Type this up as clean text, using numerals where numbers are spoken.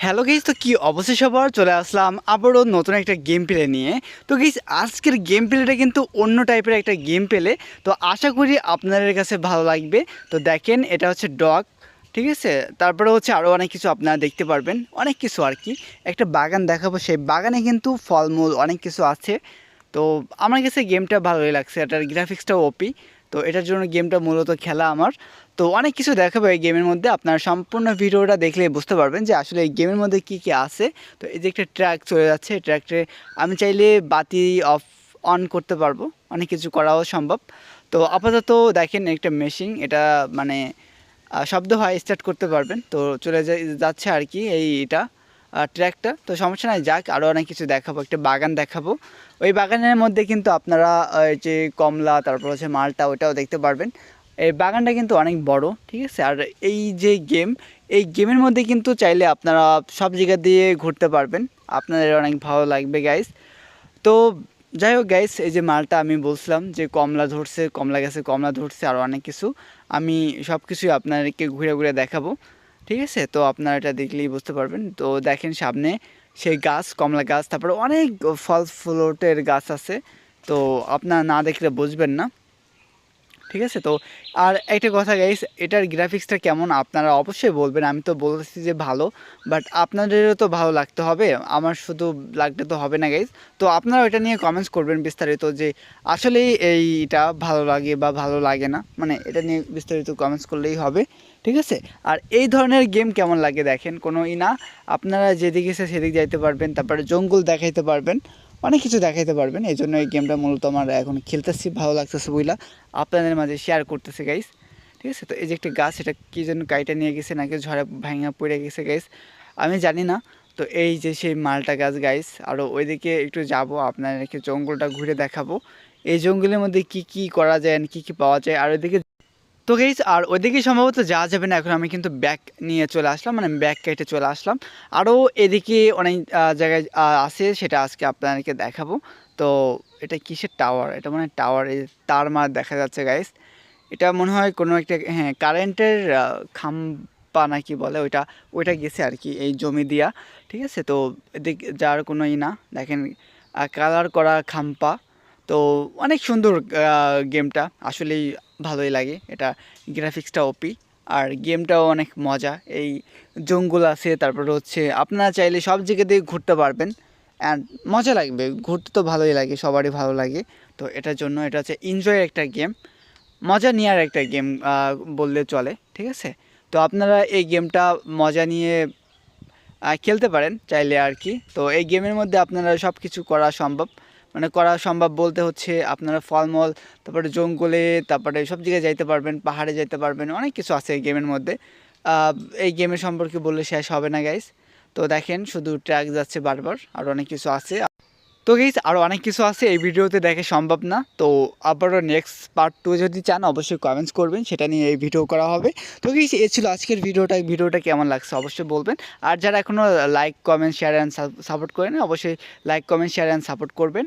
Hello guys, তো কি অবস্থা সবার? চলে আসলাম আবারও নতুন একটা গেম প্লে নিয়ে। তো গাইস, আজকের গেম প্লেটা কিন্তু অন্য টাইপের একটা গেম প্লে। তো আশা করি আপনাদের কাছে ভালো লাগবে। তো দেখেন, এটা হচ্ছে ডগ, ঠিক আছে। তারপরে হচ্ছে আরও অনেক কিছু আপনারা দেখতে পারবেন, অনেক কিছু আর কি। একটা বাগান দেখাবো, সেই বাগানে কিন্তু ফলমূল অনেক কিছু আছে। তো আমার কাছে গেমটা ভালোই লাগছে, এটার গ্রাফিক্সটাও ওপি। তো এটার জন্য গেমটা মূলত খেলা আমার। তো অনেক কিছু দেখাবো এই গেমের মধ্যে, আপনারা সম্পূর্ণ ভিডিওটা দেখলে বুঝতে পারবেন যে আসলে এই গেমের মধ্যে কী কী আছে। তো এই যে একটা ট্র্যাক চলে যাচ্ছে, ট্র্যাকটে আমি চাইলে বাতি অফ অন করতে পারবো, অনেক কিছু করাও সম্ভব। তো আপাতত দেখেন একটা মেশিন, এটা মানে শব্দ হয়, স্টার্ট করতে পারবেন। তো চলে যাচ্ছে আর কি এইটা ট্র্যাকটা। তো সমস্যা নাই, যাক, আরও অনেক কিছু দেখাবো, একটা বাগান দেখাবো। ওই বাগানের মধ্যে কিন্তু আপনারা যে কমলা, তারপর হচ্ছে মালটা, ওটাও দেখতে পারবেন। এই বাগানটা কিন্তু অনেক বড়, ঠিক আছে। আর এই যে গেম, এই গেমের মধ্যে কিন্তু চাইলে আপনারা সব জায়গা দিয়ে ঘুরতে পারবেন, আপনাদের অনেক ভালো লাগবে গাইস। তো যাই হোক গাইস, এই যে মালটা আমি বলছিলাম যে কমলা ধরছে, কমলা গাছে কমলা ধরছে, আরও অনেক কিছু আমি সব কিছুই আপনাদেরকে ঘুরে ঘুরে দেখাবো, ঠিক আছে। তো আপনারা এটা দেখলেই বুঝতে পারবেন। তো দেখেন সামনে সেই গাছ, কমলা গাছ, তারপরে অনেক ফল ফ্রুটের গাছ আছে। তো আপনারা না দেখলে বুঝবেন না, ঠিক আছে। তো আর একটা কথা গাইস, এটার গ্রাফিক্সটা কেমন আপনারা অবশ্যই বলবেন। আমি তো বলতেছি যে ভালো, বাট আপনাদেরও তো ভালো লাগতে হবে, আমার শুধু লাগলে তো হবে না গাইস। তো আপনারা এটা নিয়ে কমেন্টস করবেন বিস্তারিত, যে আসলেই এইটা ভালো লাগে বা ভালো লাগে না, মানে এটা নিয়ে বিস্তারিত কমেন্টস করলেই হবে, ঠিক আছে। আর এই ধরনের গেম কেমন লাগে দেখেন, কোনো না, আপনারা যেদিকে ইচ্ছা সেদিকে যাইতে পারবেন, তারপরে জঙ্গল দেখাইতে পারবেন, অনেক কিছু দেখাইতে পারবেন। এই জন্য এই গেমটা মূলত আমার এখন খেলতেছি, ভালো লাগতেছে বইলা আপনাদের মাঝে শেয়ার করতেছে গাইস, ঠিক আছে। তো এই যে একটা গাছ, এটা কী যেন কাইটা নিয়ে গেছে নাকি ঝড়ে ভাঙা পড়ে গেছে গাইস, আমি জানি না। তো এই যে সেই মালটা গাছ গাইস, আরও ওইদিকে একটু যাব, আপনাদেরকে জঙ্গলটা ঘুরে দেখাবো। এই জঙ্গলের মধ্যে কি কি করা যায়, কি কি পাওয়া যায়। আর ওইদিকে তো গাইস, আর ওইদিকে সম্ভবত যাওয়া যাবে না এখন, আমি কিন্তু ব্যাক নিয়ে চলে আসলাম, মানে ব্যাক কেটে চলে আসলাম। আরও এদিকে অনেক জায়গায় আছে, সেটা আজকে আপনাদেরকে দেখাবো। তো এটা কিসের টাওয়ার? এটা মানে টাওয়ার, এই তার মার দেখা যাচ্ছে গাইস। এটা মনে হয় কোনো একটা, হ্যাঁ, কারেন্টের খাম্পা নাকি বলে ওইটা, ওইটা গেছে আর কি এই জমি দিয়া, ঠিক আছে। তো এদিকে যার কোনো না, দেখেন কালার করা খাম্পা। তো অনেক সুন্দর গেমটা, আসলেই ভালোই লাগে, এটা গ্রাফিক্সটা ওপি, আর গেমটাও অনেক মজা। এই জঙ্গল আছে, তারপরে হচ্ছে আপনারা চাইলে সব জায়গা দিয়ে ঘুরতে পারবেন, অ্যান্ড মজা লাগবে, ঘুরতে তো ভালোই লাগে, সবারই ভালো লাগে। তো এটার জন্য এটা হচ্ছে এনজয়ের একটা গেম, মজা নেওয়ার একটা গেম বললে চলে, ঠিক আছে। তো আপনারা এই গেমটা মজা নিয়ে খেলতে পারেন চাইলে আর কি। তো এই গেমের মধ্যে আপনারা সব কিছু করা সম্ভব, মানে করা সম্ভব বলতে হচ্ছে আপনারা ফলমূল, তারপরে জঙ্গলে, তারপরে সব জায়গায় যাইতে পারবেন, পাহাড়ে যাইতে পারবেন, অনেক কিছু আছে এই গেমের মধ্যে। এই গেমের সম্পর্কে বললে শেষ হবে না গাইস। তো দেখেন শুধু ট্র্যাক যাচ্ছে বারবার, আর অনেক কিছু আছে। তো গাইস, আরও অনেক কিছু আছে এই ভিডিওতে দেখা সম্ভব না। তো আবারও নেক্সট পার্ট 2 যদি চান অবশ্যই কমেন্টস করবেন, সেটা নিয়ে এই ভিডিও করা হবে। তো গাইস, এ ছিল আজকের ভিডিওটা কেমন লাগছে অবশ্যই বলবেন। আর যারা এখনও like comment share and support করেন, অবশ্যই like comment share and support করবেন।